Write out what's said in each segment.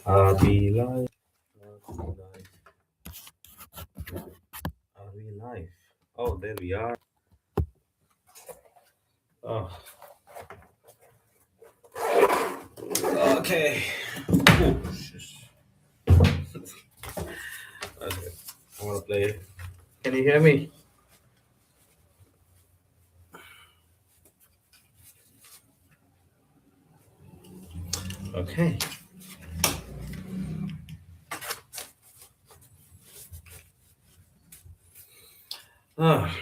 Are we live? Are we live? Are we live? Oh, there we are. Oh, okay. Oh, shush. Okay. I want to play. Can you hear me? Okay. Ah,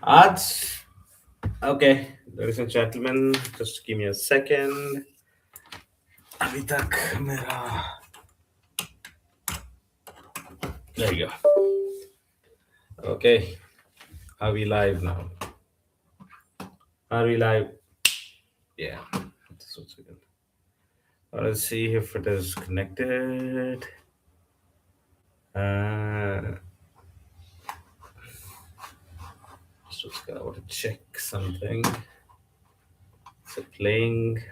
ads. Okay, ladies and gentlemen, just give me a second. अभी तक मेरा there you go. Okay, are we live now? Are we live? Yeah. Just 1 second. Let's see if it is connected. Uh, just gonna want to check something. Is it playing?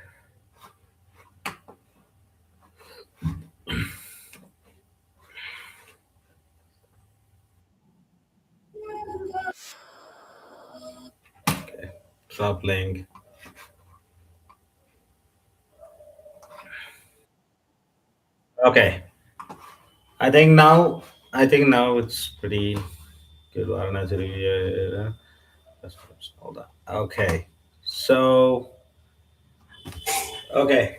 Okay. Stop playing. Okay. I think now. I think now it's pretty good. Varanasi, all that. Okay. So. Okay.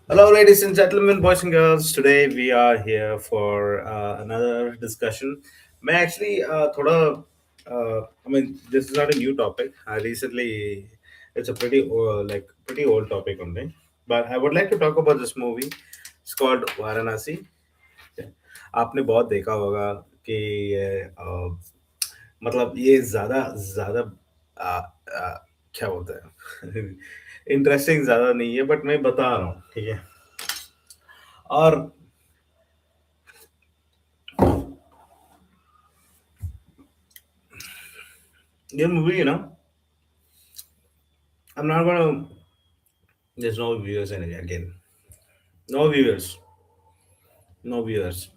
Hello, ladies and gentlemen, boys and girls. Today we are here for another discussion. मैं actually I mean, this is not a new topic. I recently, it's a pretty old topic only. But I would like to talk about this movie. It's called Varanasi. आपने बहुत देखा होगा कि मतलब ये ज़्यादा ज़्यादा क्या बोलते हैं इंटरेस्टिंग ज़्यादा नहीं है बट मैं बता रहा हूँ ठीक है और ये मूवी है ना I'm not gonna there's no viewers in it again no viewers no viewers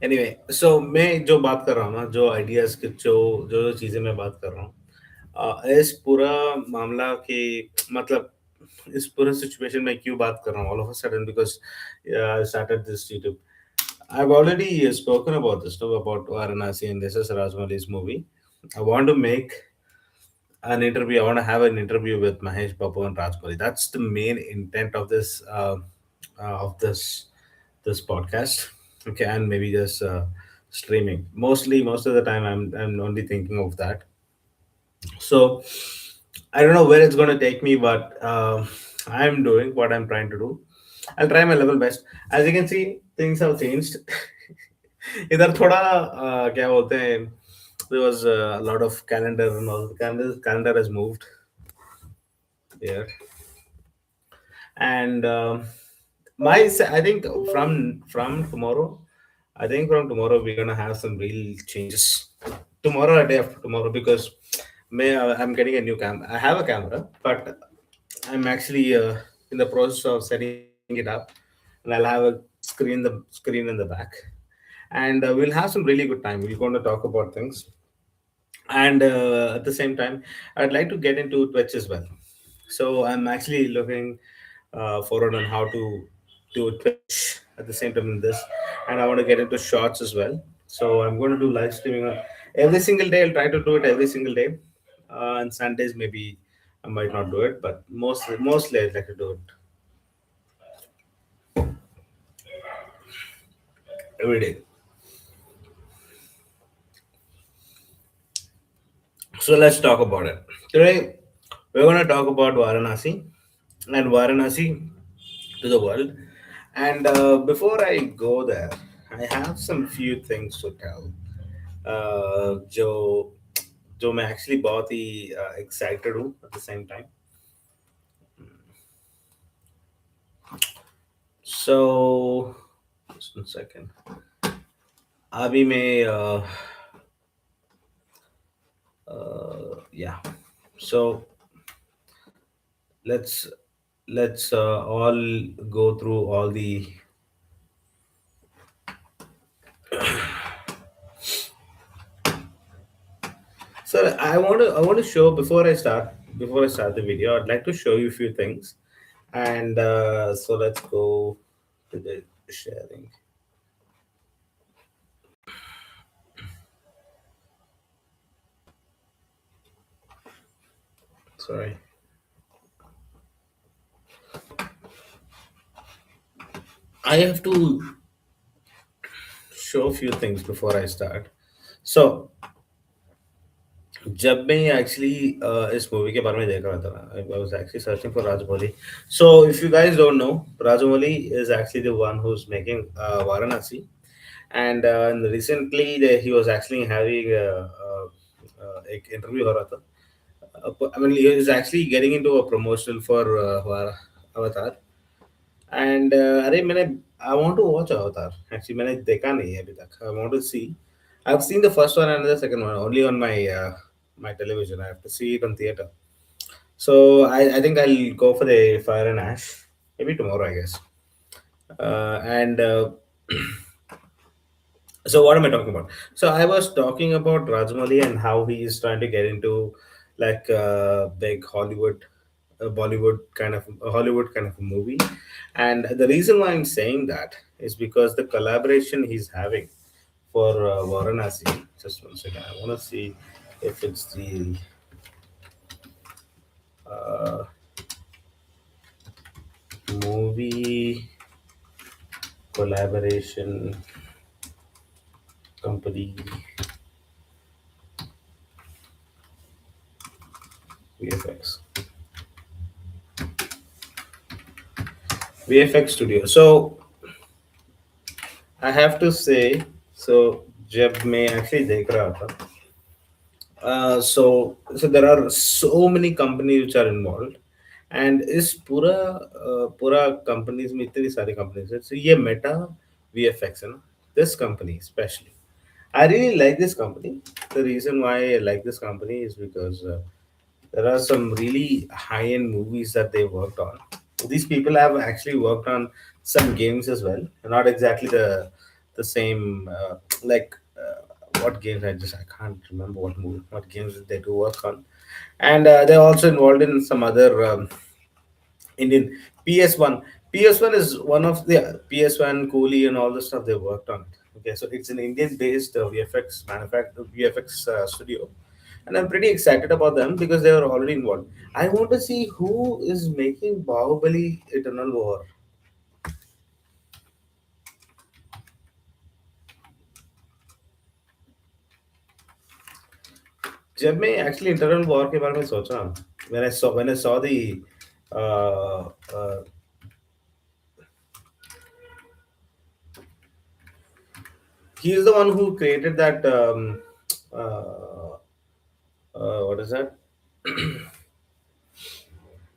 anyway so मैं जो बात कर रहा हूँ ना जो आइडियाज की जो जो चीज़ें मैं बात कर रहा हूँ इस पूरा मामला कि मतलब इस पूरे सिचुएशन में क्यों बात कर रहा हूँ all of a sudden because I started this YouTube I've already spoken about this stuff about Varanasi and this is Rajmali's movie. I want to make an interview. I want to have an interview with Mahesh Babu and Rajmali. That's the main intent of this podcast. Okay, and maybe just streaming. Most of the time, I'm only thinking of that. So I don't know where it's going to take me, but I'm doing what I'm trying to do. I'll try my level best. As you can see, things have changed. इधर थोड़ा क्या बोलते हैं there was a lot of calendar and all the calendar has moved here and I think from tomorrow I think from tomorrow we're gonna have some real changes tomorrow or day after tomorrow because I'm getting a new camera. I have a camera but I'm actually in the process of setting it up and I'll have a screen in the back and we'll have some really good time. We're going to talk about things and at the same time I'd like to get into Twitch as well, so I'm actually looking forward on how to do Twitch at the same time in this, and I want to get into shorts as well. So I'm going to do live streaming every single day. I'll try to do it every single day, and Sundays maybe I might not do it, but mostly I'd like to do it every day. So let's talk about it today. We're going to talk about Varanasi and Varanasi to the world. And before I go there, I have some few things to tell. जो जो मैं actually बहुत ही excited हूँ at the same time so just 1 second. अभी मैं yeah. So let's let's all go through all the. So I want to show before I start the video. I'd like to show you a few things, and so let's go to the sharing. Sorry, I have to show a few things before I start. So जब मैं actually इस movie के बारे में देख रहा था ना, I was actually searching for Rajamouli. So if you guys don't know, Rajamouli is actually the one who is making Varanasi. And recently he was actually having एक इंटरव्यू हो रहा था. I mean, he is actually getting into a promotional for Avatar. And अरे मैंने I want to watch Avatar. Actually मैंने देखा नहीं है अभी तक. I want to see. I've seen the first one and the second one only on my television. I have to see it on theater. So I think I'll go for the Fire and Ash maybe tomorrow, I guess. And So what am I talking about? So I was talking about Rajmali and how he is trying to get into like big Bollywood kind of a Hollywood kind of a movie. And the reason why I'm saying that is because the collaboration he's having for Varanasi. Just one second, I want to see if it's the uh, movie collaboration company VFX. VFX studio. So I have to say, so जब मैं actually देख रहा था, so there are so many companies which are involved, and इस पूरा companies में इतनी सारी companies है. So ये Meta VFX है ना, this company especially. I really like this company. The reason why I like this company is because there are some really high-end movies that they worked on. These people have actually worked on some games as well, not exactly the same like what games. I can't remember what games they do work on, and they're also involved in some other Indian PS1. PS1 is one of the PS1 Coolie and all the stuff they worked on. Okay, so it's an Indian-based VFX manufacturer VFX studio, and I'm pretty excited about them because they are already involved. I want to see who is making Bahubali Eternal War. जब मैं actually internal war के बारे में सोचा, when I saw the uh, uh, he is the one who created that uh, what is that,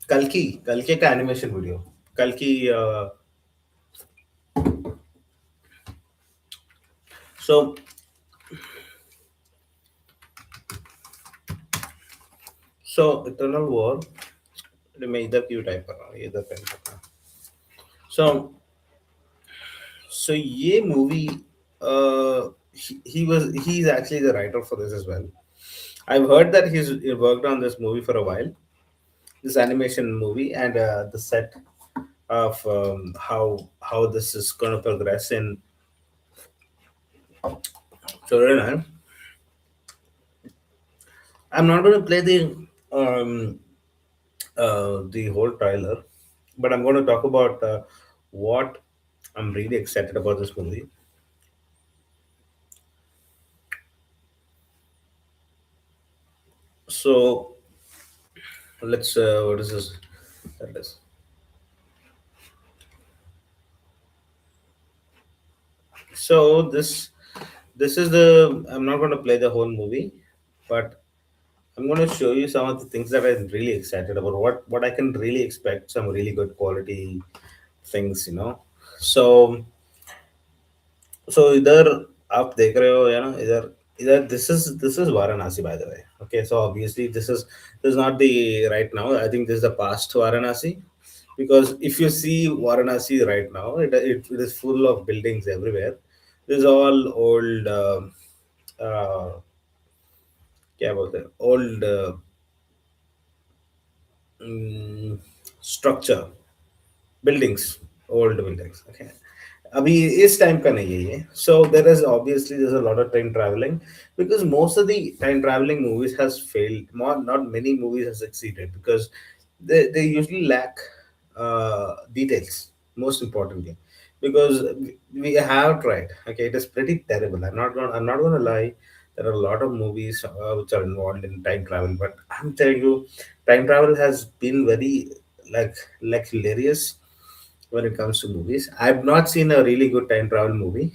कल के का animation video. कल की so so Eternal War. मैं इधर क्यों टाइप कर रहा हूँ, इधर पेन कर रहा हूँ. So ये movie, he's actually the writer for this as well. I've heard that he worked on this movie for a while, this animation movie, and the set of how this is going to progress in. So I'm not going to play the whole trailer, but I'm going to talk about what I'm really excited about this movie. So let's what is this? That is. So this is the. I'm not going to play the whole movie, but I'm going to show you some of the things that I'm really excited about. What I can really expect, some really good quality things. So there. आप देख रहे हो या ना इधर इधर this is Varanasi by the way. Okay, so obviously this is not the right now. I think this is the past Varanasi, because if you see Varanasi right now, it is full of buildings everywhere. This is all old. Uh, क्या बोलते हैं old mm, structure buildings, old buildings. Okay, अभी इस time का नहीं है ये. So there is obviously there's a lot of time traveling, because most of the time traveling movies has failed. Not many movies have succeeded because they usually lack details, most importantly, because we have tried. Okay, it is pretty terrible. I'm not gonna lie. There are a lot of movies which are involved in time travel, but I'm telling you, time travel has been very like hilarious when it comes to movies. I've not seen a really good time travel movie,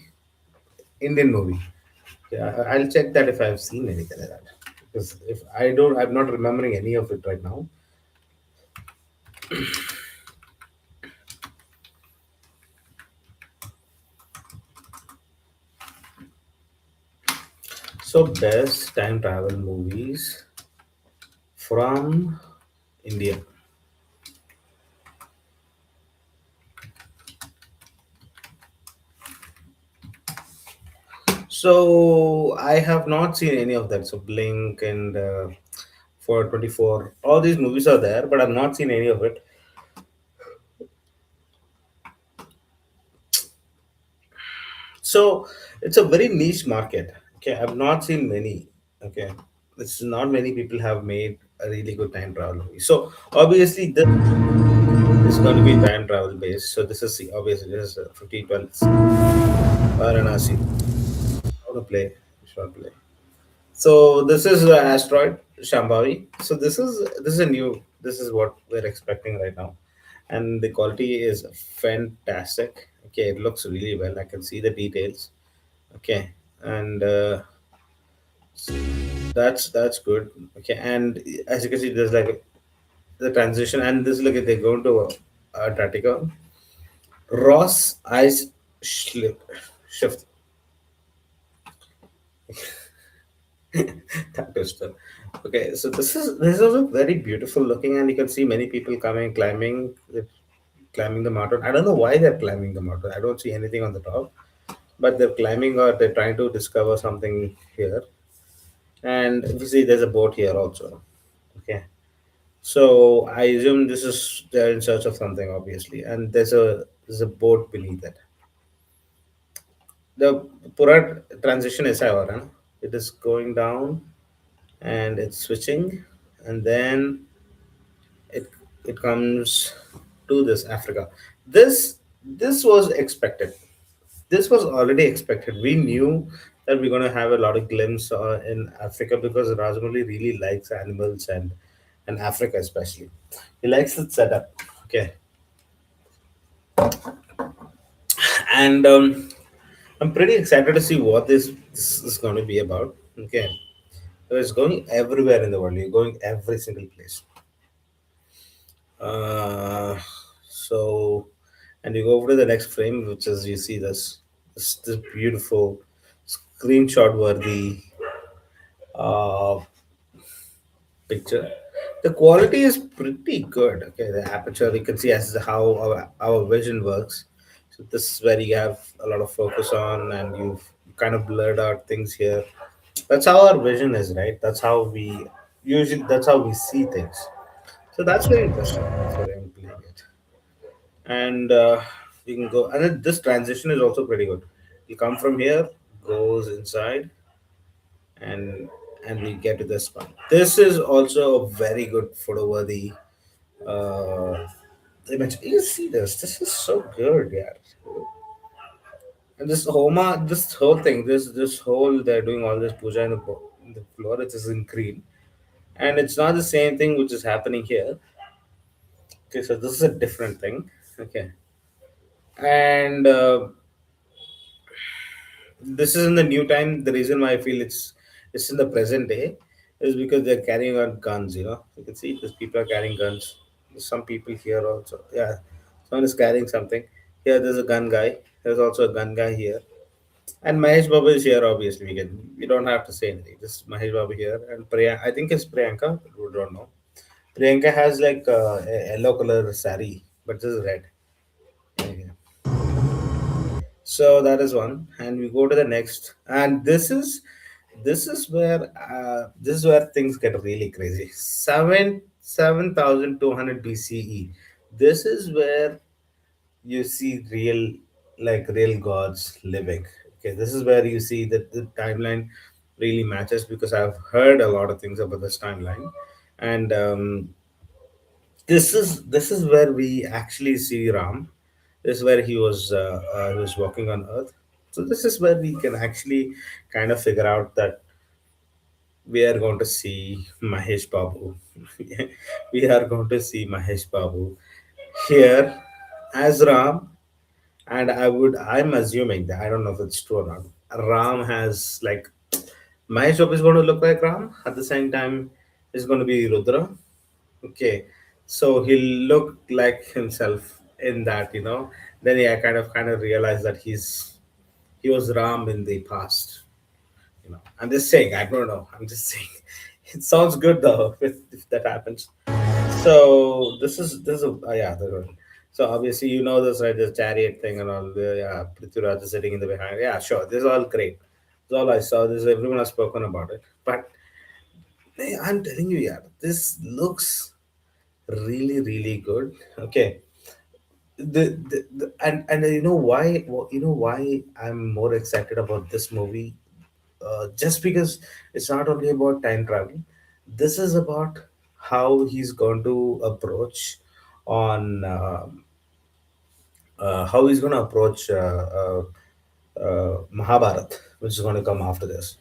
Indian movie. Yeah, I'll check that if I've seen anything like that. Because if I don't, I'm not remembering any of it right now. So, best time travel movies from India. So, I have not seen any of that. So, Blink and 424, all these movies are there, but I've not seen any of it. So it's a very niche market. Okay, I've not seen many. Okay, it's not many people have made a really good time travel movie. So obviously this is going to be time travel based. So this is obviously this is 1512 Varanasi. How to play? Short play. So this is asteroid Shambhavi. So this is a new. This is what we're expecting right now, and the quality is fantastic. Okay, it looks really well. I can see the details. Okay, and that's good. Okay, and as you can see, there's like the transition, and this look at they go to Antarctica. Ross ice shift. That is the okay. So this is also very beautiful looking, and you can see many people coming climbing the mountain. I don't know why they're climbing the mountain. I don't see anything on the top, but they're climbing or they're trying to discover something here. And if you see, there's a boat here also. Okay, so I assume this is they're in search of something, obviously, and there's a boat beneath it. The Purat transition is over, huh? It is going down and it's switching, and then it it comes to this Africa. This was expected. This was already expected. We knew that we're gonna have a lot of glimpse in Africa because Rajamouli really likes animals and Africa especially. He likes the setup. Okay, and I'm pretty excited to see what this is going to be about. Okay, so it's going everywhere in the world. You're going every single place. Uh, so, and you go over to the next frame, which is you see this beautiful screenshot worthy uh, picture. The quality is pretty good. Okay, the aperture you can see as how our vision works. So this is where you have a lot of focus on, and you've kind of blurred out things here. That's how our vision is, right? That's how we see things. So that's very interesting. That's what I'm playing it, and you can go. And then this transition is also pretty good. You come from here, goes inside, and we get to this one. This is also a very good photo worthy uh, image. You see this? This is so good, yeah. And this whole thing, this whole they're doing all this puja in the floor. It is in green, and it's not the same thing which is happening here. Okay, so this is a different thing. Okay, and this is in the new time. The reason why I feel it's in the present day is because they're carrying on guns. You can see these people are carrying guns. There's some people here also. Yeah, someone is carrying something. Here, there's a gun guy. There's also a gun guy here. And Mahesh Babu is here, obviously. We don't have to say anything. Just Mahesh Babu here. And I think it's Priyanka. We don't know. Priyanka has like a yellow color sari, but this is red. Okay. So that is one. And we go to the next. And this is where things get really crazy. 7,200 BCE. This is where you see real gods living. Okay, this is where you see that the timeline really matches, because I've heard a lot of things about this timeline. And this is where we actually see Ram. This is where he was walking on earth. So this is where we can actually kind of figure out that we are going to see Mahesh Babu. We are going to see Mahesh Babu here as Ram. And I'm assuming that, I don't know if it's true or not. Ram has like, Mahesh Babu is going to look like Ram. At the same time, is going to be Rudra. Okay, so he'll look like himself in that, Then yeah, I kind of realized that he was Ram in the past. I'm just saying. I don't know. I'm just saying. It sounds good though if that happens. So this is yeah. So obviously you know this, right? This chariot thing and all. Yeah, Prithviraj is sitting in the behind. Yeah, sure. This is all great. This is all I saw. This everyone has spoken about it. But hey, I'm telling you, yeah, this looks really good. Okay. And you know why I'm more excited about this movie, just because it's not only about time travel. This is about how he's going to approach on how he's going to approach Mahabharat, which is going to come after this.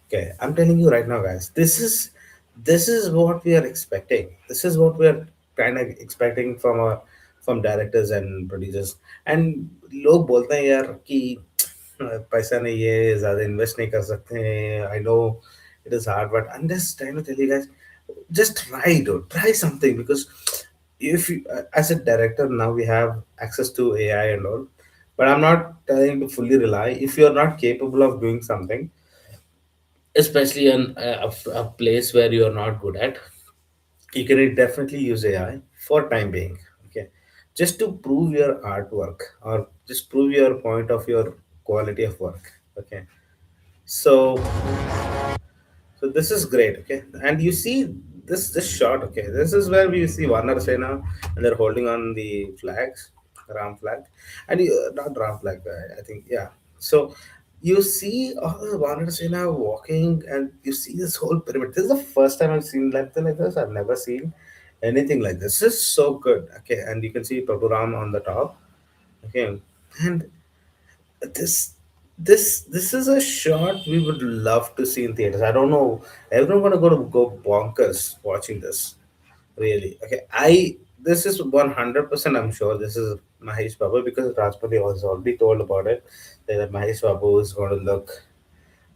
Okay, I'm telling you right now, guys. This is what we are expecting. This is what we are kind of expecting from directors and producers. And लोग बोलते हैं यार कि पैसा नहीं है, ज़्यादा invest नहीं कर सकते हैं. I know it is hard, but I'm just trying to tell you guys, just try, dude. Try something, because if you, as a director, now we have access to AI and all. But I'm not telling to fully rely. If you're not capable of doing something, especially in a place where you're not good at, you can definitely use AI for time being. Okay, just to prove your artwork, or just prove your point of your quality of work. Okay, so this is great. Okay, and you see this shot. Okay, this is where we see Warner Sena, and they're holding on the flags, Ram flag, and not Ram flag. I think, yeah. So you see all the Warner Sena walking, and you see this whole pyramid. This is the first time I've seen something like this. I've never seen anything like this. This is so good. Okay, and you can see Prabhu Ram on the top. Okay, and this this is a shot we would love to see in theaters. I don't know. Everyone gonna go bonkers watching this. Really. Okay. This is 100%. I'm sure this is Mahesh Babu, because Rajpati was already told about it. That Mahesh Babu is going to look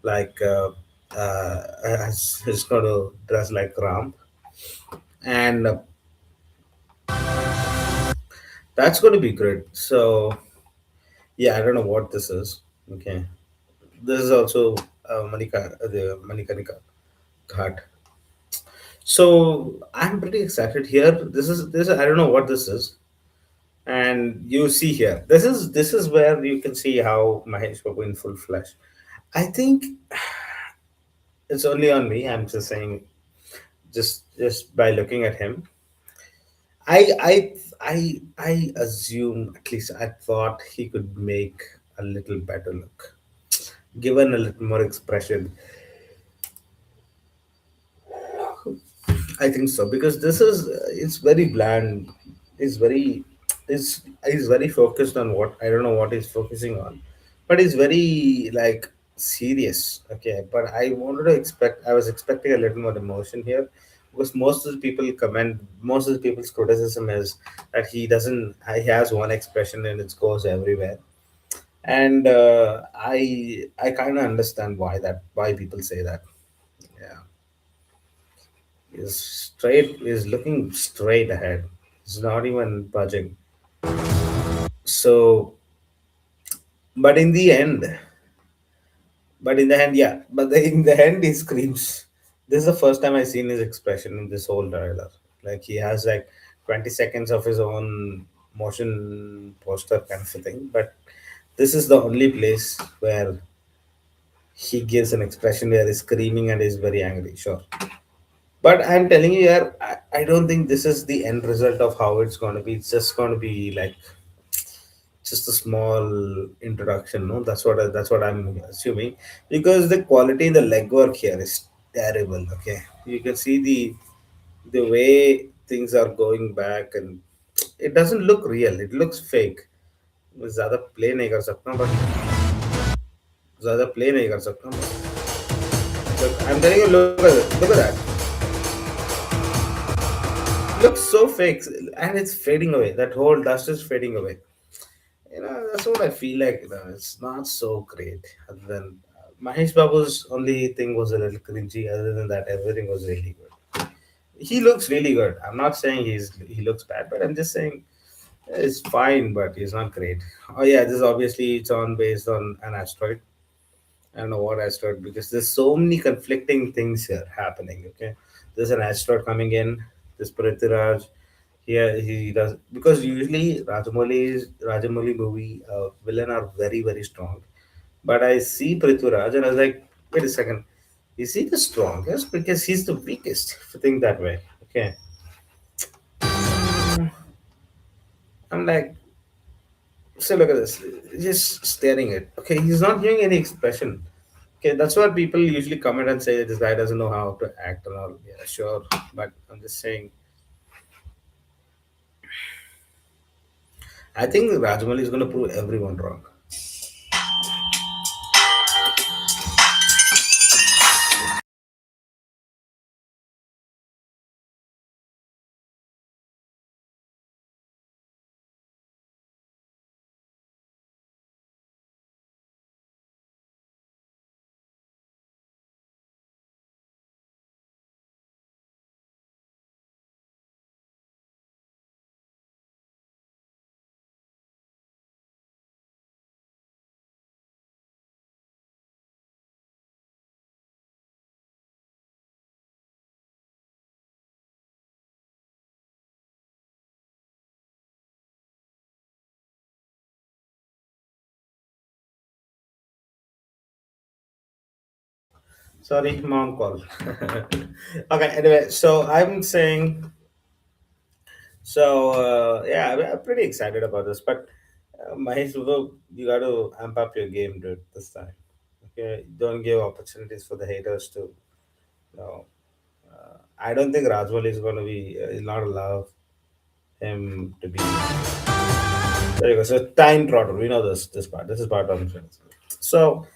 like he's going to dress like Ram, and that's going to be great. So yeah, I don't know what this is. Okay. This is also the Manikarnika Ghat. So I'm pretty excited here. This. I don't know what this is, and you see here. This is where you can see how Mahesh Babu in full flesh. I think it's only on me. I'm just saying, just by looking at him, I I I assume, at least I thought, he could make a little better look, given a little more expression. I think so, because this is it's very bland. It's very is very focused on what, I don't know what he's focusing on, but it's very like serious. Okay, but I was expecting a little more emotion here, because most of the people's criticism is that he has one expression and it goes everywhere. And I kind of understand why people say that. Yeah, is looking straight ahead. It's not even budging. So, but in the end, But in the end, yeah. But in the end, he screams. This is the first time I seen his expression in this whole trailer. Like he has like 20 seconds of his own motion poster kind of a thing. But this is the only place where he gives an expression where he's screaming and is very angry. Sure. But I'm telling you, yeah, I don't think this is the end result of how it's going to be. It's just going to be like just a small introduction. No, that's what I'm assuming, because the quality in the legwork here is terrible. Okay, you can see the way things are going back, and it doesn't look real. It looks fake. ज़्यादा play नहीं कर सकता, but ज़्यादा play नहीं कर सकता, but I'm telling you, look at that. Looks so fake, and it's fading away. That whole dust is fading away. That's what I feel like. It's not so great. Other than Mahesh Babu's only thing was a little cringy. Other than that, everything was really good. He looks really good. I'm not saying he looks bad, but I'm just saying it's fine, but he's not great. Oh yeah, this is obviously it's on based on an asteroid. I don't know what asteroid, because there's so many conflicting things here happening. Okay, there's an asteroid coming in. This Prithviraj, here he does, because usually Rajamouli movie villain are very strong. But I see Prithviraj and I was like, wait a second, is he the strongest? Because he's the weakest. If you think that way, okay. I'm like, so look at this, just staring at. Okay, he's not giving any expression. Okay, that's what people usually comment and say this guy doesn't know how to act and all. Yeah, sure, but I'm just saying. I think Rajmouli is going to prove everyone wrong. Sorry, mom call. Okay, anyway, so I'm saying, yeah, I'm pretty excited about this, but Mahesh, you got to amp up your game, dude, this time. Okay, don't give opportunities for the haters to. No, I don't think Rajwal is going to be, not allow him to be. There you go. So time throttle. We know this part. This is part of insurance. So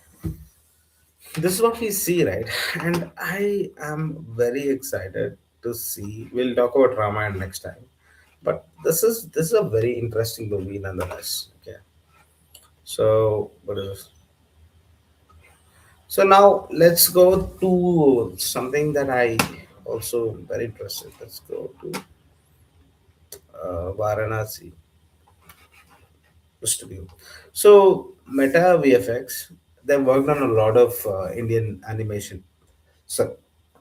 this is what we see, right? And I am very excited to see. We'll talk about Ramayana next time, but this is a very interesting movie nonetheless. Okay, so what is this? So now let's go to something that I also very interested. Let's go to Varanasi studio. So Meta VFX, they worked on a lot of Indian animation, so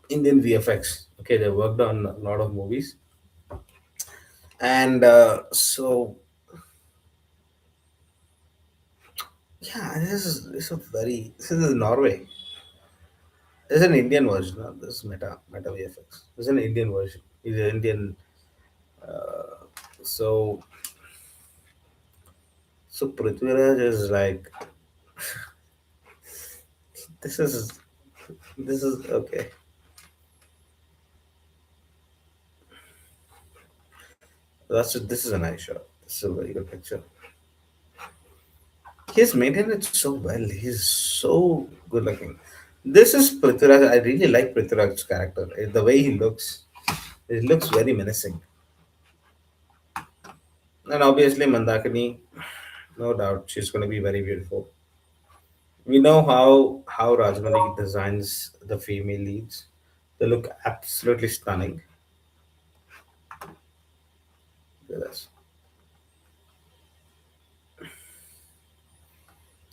Indian VFX. Okay, they worked on a lot of movies, and yeah, this is a very this is Norway. There's an Indian version of this Meta VFX. There's an Indian version. It's an Indian. So so Prithviraj is like this is this is okay. This is a nice shot. This is a very good picture. He's maintained it so well. He's so good looking. This is Prithviraj. I really like Prithviraj's character. The way he looks, it looks very menacing. And obviously, Mandakini, no doubt, she's going to be very beautiful. We know how Rajmali designs the female leads. They look absolutely stunning. Look at this.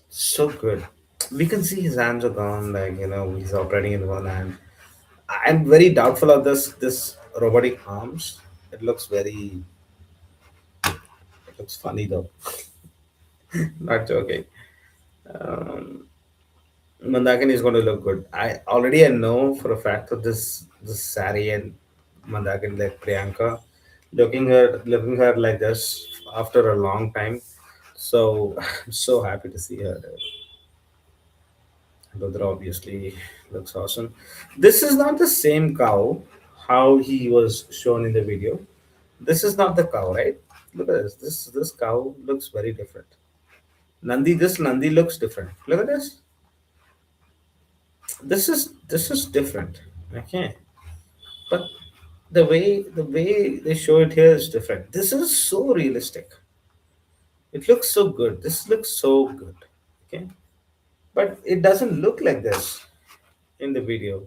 So good. We can see his hands are gone, like he's operating in one hand. I'm very doubtful of this robotic arms. It looks very, it looks funny though. Not joking. Um, Mandakin is going to look good. I know for a fact that this Sari and Mandakin like Priyanka looking her like this after a long time. So I'm so happy to see her. Rudra obviously looks awesome. This is not the same cow how he was shown in the video. This is not the cow, right? Look at this. This cow looks very different. This Nandi looks different. Look at this. This is different. Okay, but the way they show it here is different. This is so realistic. It looks so good. This looks so good. Okay, but it doesn't look like this in the video.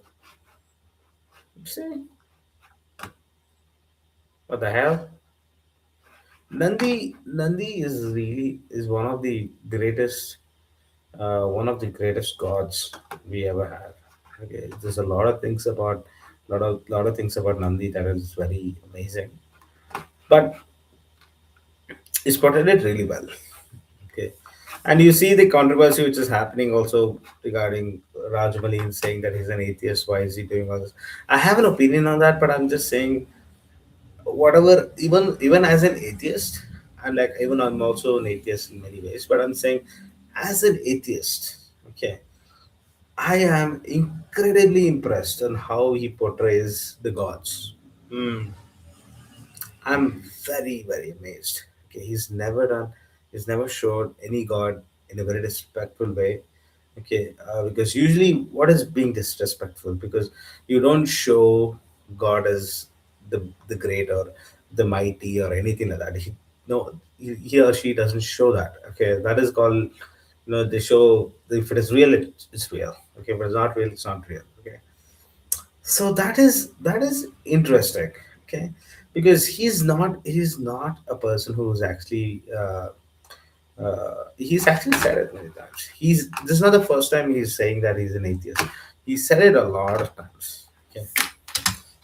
See what the hell? Nandi is one of the greatest gods we ever had. Okay, there's a lot of things about Nandi that is very amazing, but it's portrayed it really well. Okay, and you see the controversy which is happening also regarding Rajmali saying that he's an atheist. Why is he doing all this? I have an opinion on that, but I'm just saying whatever. Even as an atheist, and like even I'm also an atheist in many ways, but I'm saying as an atheist, okay, I am incredibly impressed on how he portrays the gods. Hmm. I'm very, very amazed. Okay, he's never showed any god in a very respectful way. Okay, because usually what is being disrespectful? Because you don't show God as the great or the mighty or anything like that. No, he or she doesn't show that. Okay, that is called, they show if it is real, it's real. Okay, if it's not real, it's not real. Okay, so that is interesting. Okay, because he's not a person who's actually he's actually said it many times. This is not the first time he's saying that he's an atheist. He said it a lot of times. Okay,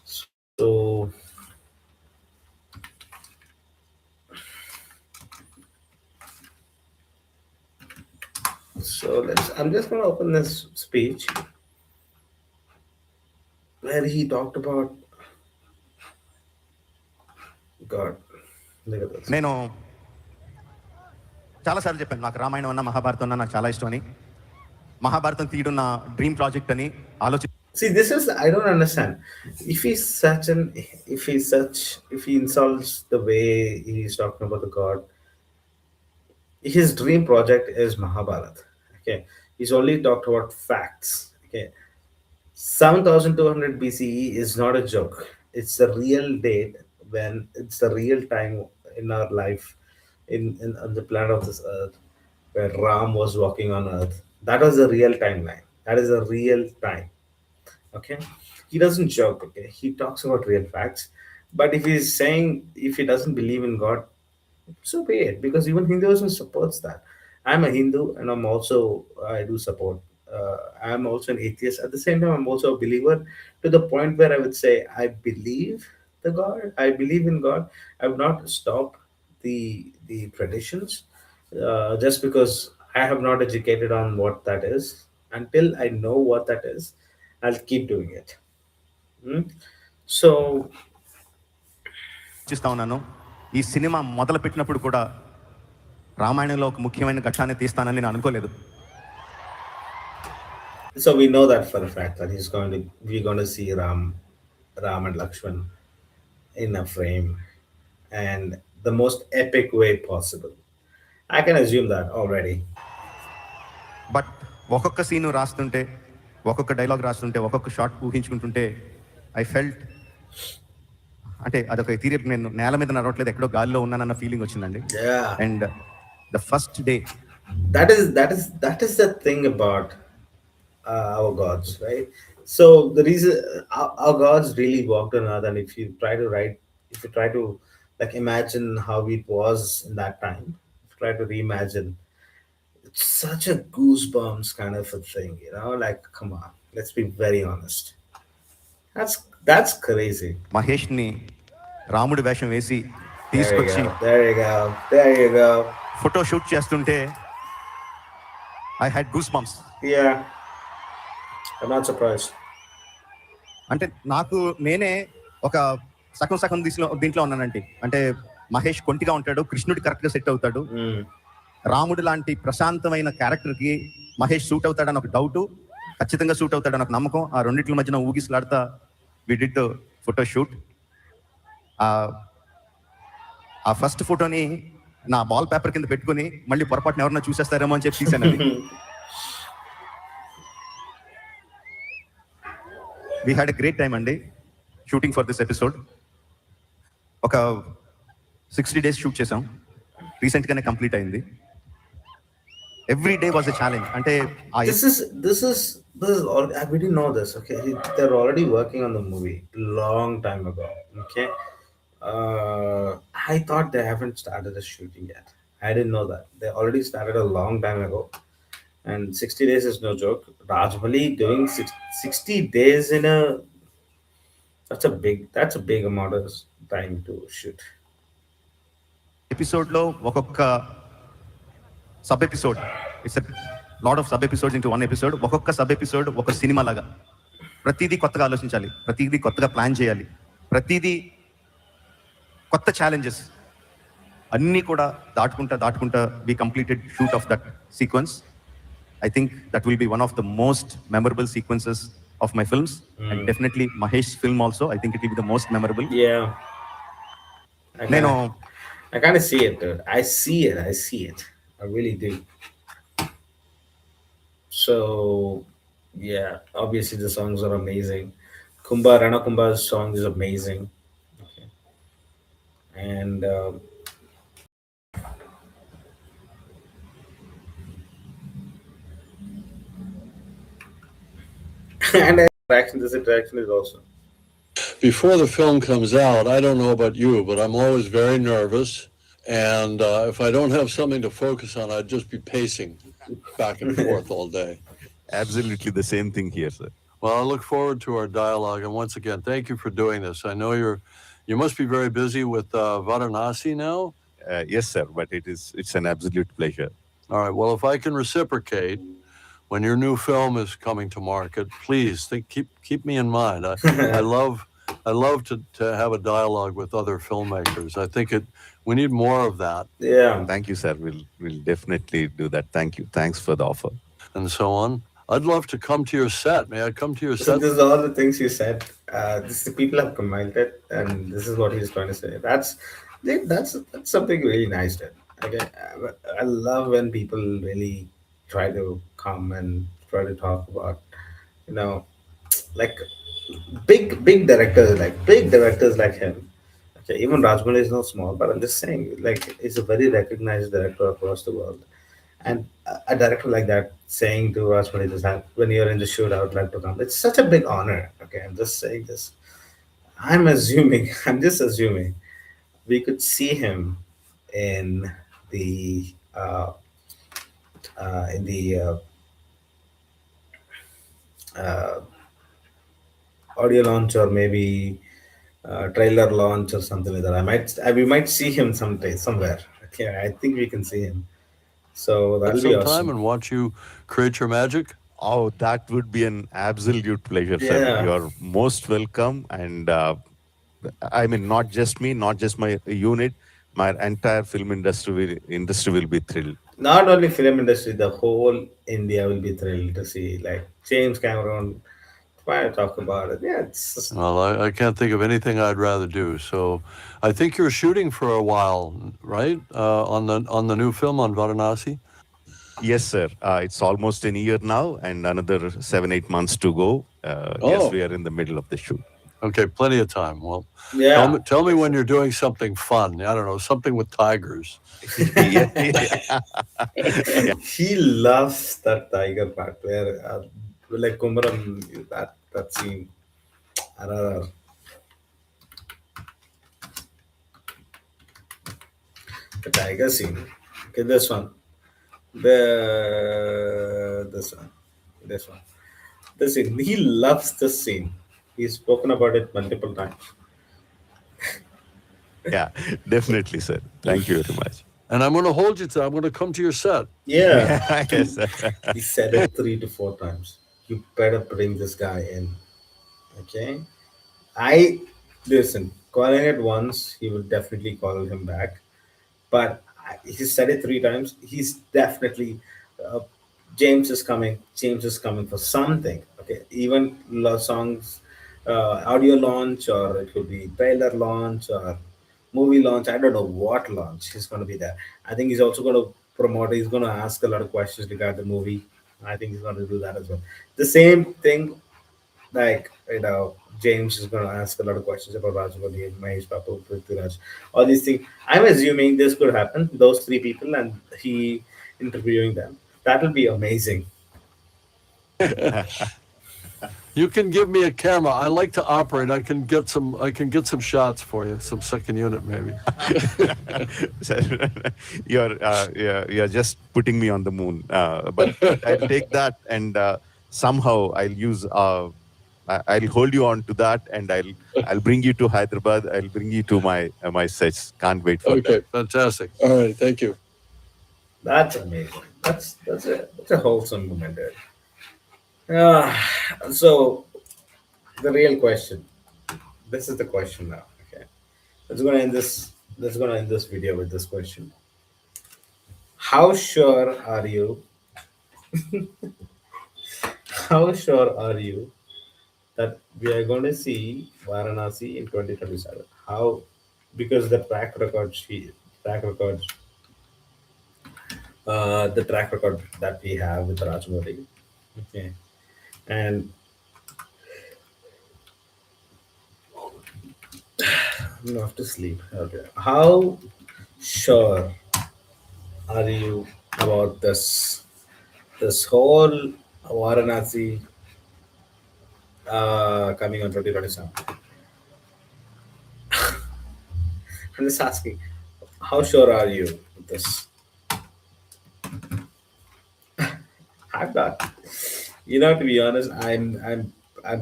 so I'm just gonna open this speech where he talked about God. Look at this. నేను చాలాసార్లు చెప్పాను నాకు రామాయణం అన్న మహాభారతం అన్న నాకు చాలా ఇష్టం అని మహాభారతం తీయడం నా డ్రీమ్ ప్రాజెక్ట్ అని ఆలోచి See, this is I don't understand. If he's such an if he insults the way he's talking about the God, his dream project is Mahabharata. Okay, he's only talked about facts. Okay, 7,200 BCE is not a joke. It's the real date when it's the real time in our life, in on the planet of this earth, where Ram was walking on earth. That was the real timeline. That is a real time. Okay, he doesn't joke. Okay, he talks about real facts. But if he doesn't believe in God, so be it, because even Hinduism supports that. I'm a Hindu, and I do support. I'm also an atheist. At the same time, I'm also a believer, to the point where I would say I believe the God. I believe in God. I would not stop the traditions just because I have not educated on what that is. Until I know what that is, I'll keep doing it. Hmm? So ఆలోచిస్తా ఉన్నాను ఈ cinema మొదలు పెట్టినప్పుడు కూడా రామాయణంలో ఒక ముఖ్యమైన ఘట్టాన్ని తీస్తానని నేను అనుకోలేదు So we know that for a fact that we're going to see Ram and Lakshman in a frame, and the most epic way possible. I can assume that already. But ఒక్కొక్క సీను రాస్తుంటే ఒక్కొక్క dialogue రాస్తుంటే ఒక్కొక్క shot ఊహించుకుంటుంటే I felt అంటే అదొక తీరే నేను నేల మీద నడవట్లేదు ఎక్కడో గాలిలో ఉన్నానన్న ఫీలింగ్ వచ్చిందండి Yeah, and the first day that is the thing about our gods, right? So the reason our gods really walked on earth, and if you try to like imagine how it was in that time, if you try to reimagine, such a goosebumps kind of a thing, you know. Like, come on, let's be very honest. That's crazy. మహేష్ని రాముడి వేషం వేసి There you తీసుకొచ్చి go. There you go. There you go. Photo shoot చేస్తుంటే I had goose bumps. Yeah, I'm not surprised. అంటే నాకు నేనే ఒక సగం సగం దీంట్లో ఉన్నానండి. అంటే మహేష్ కొంటిగా ఉంటాడు, కృష్ణుడి కరెక్ట్గా సెట్ అవుతాడు. Mm. రాముడు లాంటి ప్రశాంతమైన క్యారెక్టర్కి మహేష్ సూట్ అవుతాడని ఒక డౌటు, ఖచ్చితంగా సూట్ అవుతాడని ఒక నమ్మకం. ఆ రెండింటి మధ్యన ఊగిసలాడతా we did the photo shoot. ఆ ఫస్ట్ ఫోటోని నా బాల్ పేపర్ కింద పెట్టుకుని మళ్ళీ పొరపాటున ఎవరన్నా చూసేస్తారేమో అని చెప్పి తీసాను అది. We had a great time అండి షూటింగ్ ఫర్ దిస్ ఎపిసోడ్. ఒక 60 days షూట్ చేసాం, రీసెంట్గానే కంప్లీట్ అయింది. Every day was a challenge. అంటే This is all. We didn't know this. Okay, they're already working on the movie long time ago. Okay, I thought they haven't started the shooting yet. I didn't know that they already started a long time ago. And 60 days is no joke. Rajmali doing 60 days in a that's a big amount of time to shoot. ఎపిసోడ్లో ఒక్కొక్క sub episode, it's a lot of sub episodes into one episode. ఒక్కొక్క sub episode ఒక cinema లాగా. ప్రతిదీ కొత్తగా ఆలోచించాలి, ప్రతిదీ కొత్తగా ప్లాన్ చేయాలి, ప్రతిదీ కొత్త ఛాలెంజెస్ అన్నీ కూడా దాటుకుంటా we completed shoot of that sequence. I think that will be one of the most memorable sequences of my films. And definitely Mahesh's film also, I think it will be the most memorable. Yeah, నేను I kind of see it, dude. I see it. I really do. So, yeah, obviously the songs are amazing. Rana Kumba's song is amazing. Okay. And and this interaction is awesome. Before the film comes out, I don't know about you, but I'm always very nervous. And if I don't have something to focus on, I'd just be pacing back and forth all day. absolutely the same thing here, sir. Well, I look forward to our dialogue. And once again, thank you for doing this. I know you must be very busy with Varanasi now. Yes, sir, but it's an absolute pleasure. All right. Well, if I can reciprocate, when your new film is coming to market, please keep me in mind. I love to have a dialogue with other filmmakers. I think we need more of that. Yeah. Thank you, sir. We'll definitely do that. Thank you. Thanks for the offer. And so on. I'd love to come to your set. May I come to your So set? this is all the things you said. This the people have commented, and this is what he's trying to say. That's something really nice. That okay, I love when people really try to come and try to talk about, you know, like big directors like him. Okay, even Rajmouli is not small, but I'm just saying, like, he's a very recognized director across the world. And a director like that saying to us when you're in the shoot, I would like to come. It's such a big honor. Okay, I'm just saying this. I'm assuming, I'm just assuming, we could see him in the in the uh, audio launch, or maybe trailer launch or something like that. We might see him someday somewhere. Okay, I think we can see him. So that'll be Sometime awesome. and watch you create your magic. Oh, that would be an absolute pleasure, Yeah. sir. You're most welcome. And I mean, not just me, not just my unit, my entire film industry will be thrilled. Not only film industry, the whole India will be thrilled to see, like, James Cameron. Why talk about it? Yeah, it's just, Well, I can't think of anything I'd rather do. So, I think you're shooting for a while, right? On the new film on Varanasi. Yes, sir. It's almost a year now, and another 7-8 months to go. Yes, Oh. we are in the middle of the shoot. Okay, plenty of time. Well, yeah. tell me when you're doing something fun. I don't know, something with tigers. Yeah. He loves that tiger part where, like Kumaram, that scene. RRR. The tiger scene. Okay, this one. This one, this one, this scene. He loves this scene. He's spoken about it multiple times. Yeah, definitely, sir. Thank you very much. And I'm going to hold you to. I'm going to come to your set. Yeah, Yes, two. sir. He said it 3 to 4 times. You better bring this guy in. Okay. I listen. Calling it once, he will definitely call him back. But he said it 3 times. He's definitely uh, James is coming. James is coming for something. Okay, even songs, audio launch, or it could be trailer launch or movie launch. I don't know what launch he's going to be there. I think he's also going to promote. He's going to ask a lot of questions regarding the movie. I think he's going to do that as well. The same thing, like James is going to ask a lot of questions about Rajamoli and Mahesh Babu, Prithviraj, all these things. I'm assuming this could happen. Those three people and he interviewing them. That will be amazing. You can give me a camera. I like to operate. I can get some. I can get some shots for you. Some second unit, maybe. Sir, you're just putting me on the moon. But I'll take that, and somehow I'll use. I'll hold you on to that, and I'll bring you to Hyderabad. I'll bring you to my sets. Can't wait for that. Okay, fantastic. All right, thank you. That's amazing. That's a wholesome moment there. Uh, so the real question. This is the question now. Okay, let's gonna end this. Let's gonna end this video with this question. How sure are you? How sure are you that we are going to see Varanasi in 2027? How? Because track record, the track record that we have with Rajmodi. Okay, and I'm off to sleep. Okay, how sure are you about this whole Varanasi coming on 2027? I'm just asking, how sure are you with this? I'm not. To be honest, I'm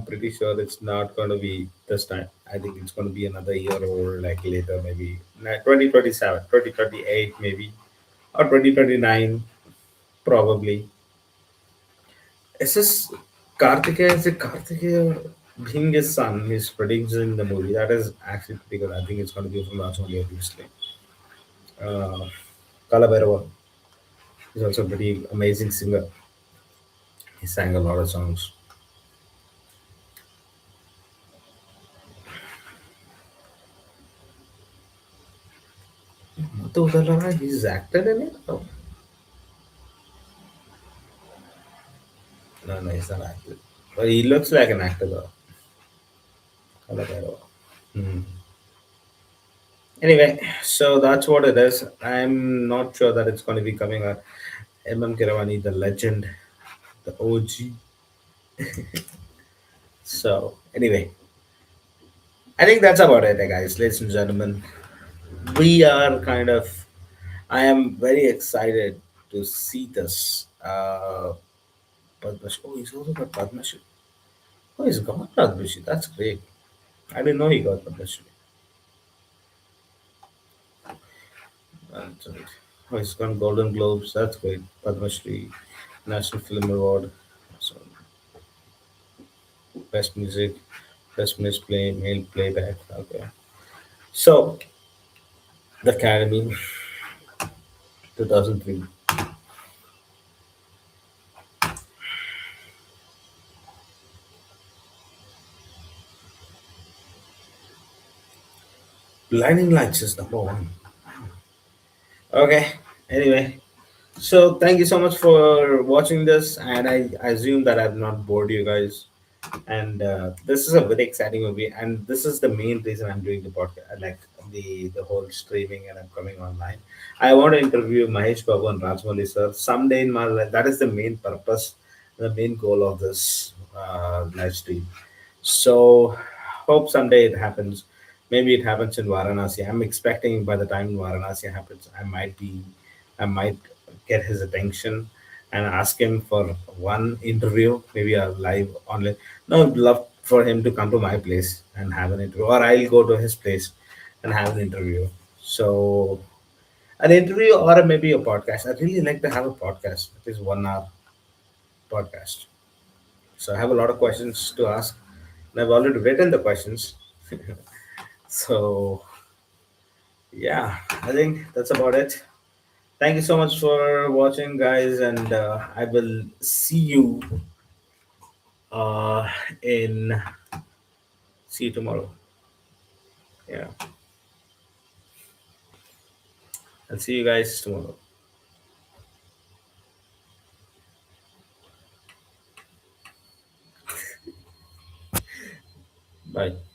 pretty sure it's not going to be this time. I think it's going to be another year or like later, maybe 2027, 2028, maybe, or 2029, probably. Is this Kartikeya? Is it Kartikeya being his son? He's producing the movie. That is actually pretty good. I think it's going to be from Rajmouli, obviously. Uh, Kala is also a pretty amazing singer. He sang a lot of songs. Madhu Udallara, he's acted in it? Oh, no, he's not acted. But he looks like an actor though. Kala Hmm. Anyway, so that's what it is. I'm not sure that it's going to be coming out. M. Kiravani, the legend, the OG. So, anyway, I think that's about it, guys, ladies and gentlemen. We are kind of, I am very excited to see this. Padma Shri. Oh, he's also got Padma Shri. Oh, he's got Padma Shri. That's great. I didn't know he got Padma Shri. That's right. Oh, he's got Golden Globes. That's great. Padma Shri, National Film Award. So, Best Music, Best Play, Male Playback. Okay. So, the Academy, 2003. Blinding Lights is number one. Okay. Anyway, so thank you so much for watching this, and I assume that I've not bored you guys. And this is a very exciting movie, and this is the main reason I'm doing the podcast, like the whole streaming and I'm coming online. I want to interview Mahesh Babu and Rajmouli sir someday in my life. That is the main purpose, the main goal of this live stream. So hope someday it happens. Maybe it happens in Varanasi. I'm expecting by the time Varanasi happens, I might get his attention and ask him for one interview, maybe a live online. No, I'd love for him to come to my place and have an interview, or I'll go to his place and have an interview. So, an interview or maybe a podcast. I'd really like to have a podcast, at least 1 hour podcast. So, I have a lot of questions to ask, and I've already written the questions. So, yeah, I think that's about it. Thank you so much for watching, guys, and I will see you uh, in see you tomorrow. Yeah, I'll see you guys tomorrow. Bye.